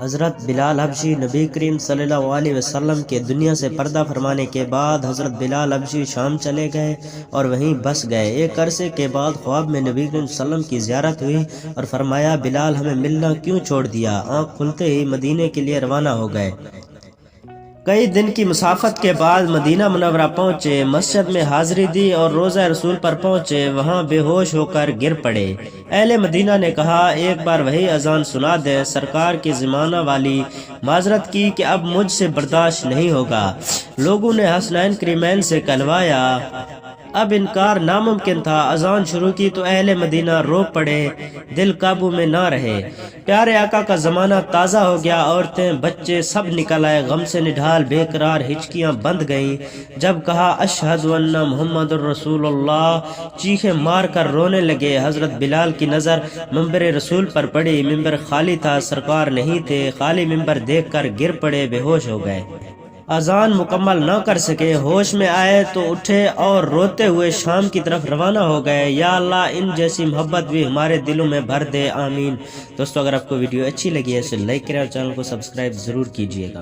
حضرت بلال حبشی نبی کریم صلی اللہ علیہ وسلم کے دنیا سے پردہ فرمانے کے بعد حضرت بلال حبشی شام چلے گئے اور وہیں بس گئے۔ ایک عرصے کے بعد خواب میں نبی کریم صلی اللہ علیہ وسلم کی زیارت ہوئی اور فرمایا بلال ہمیں ملنا کیوں چھوڑ دیا؟ آنکھ کھلتے ہی مدینے کے لیے روانہ ہو گئے۔ کئی دن کی مسافت کے بعد مدینہ منورہ پہنچے، مسجد میں حاضری دی اور روضہ رسول پر پہنچے، وہاں بے ہوش ہو کر گر پڑے۔ اہل مدینہ نے کہا ایک بار وہی اذان سنا دیں۔ سرکار کی زمانہ والی معذرت کی کہ اب مجھ سے برداشت نہیں ہوگا۔ لوگوں نے حسنین کریمین سے کہلوایا، اب انکار ناممکن تھا۔ اذان شروع کی تو اہل مدینہ رو پڑے، دل قابو میں نہ رہے۔ پیارے آقا کا زمانہ تازہ ہو گیا، عورتیں بچے سب نکل آئے، غم سے نڈھال بے قرار، ہچکیاں بند گئیں۔ جب کہا اشہد ان محمد الرسول اللہ، چیخیں مار کر رونے لگے۔ حضرت بلال کی نظر منبر رسول پر پڑی، ممبر خالی تھا، سرکار نہیں تھے۔ خالی ممبر دیکھ کر گر پڑے، بے ہوش ہو گئے۔ اذان مکمل نہ کر سکے، ہوش میں آئے تو اٹھے اور روتے ہوئے شام کی طرف روانہ ہو گئے۔ یا اللہ ان جیسی محبت بھی ہمارے دلوں میں بھر دے، آمین۔ دوستو اگر آپ کو ویڈیو اچھی لگی ہے تو لائک کریں اور چینل کو سبسکرائب ضرور کیجیے گا۔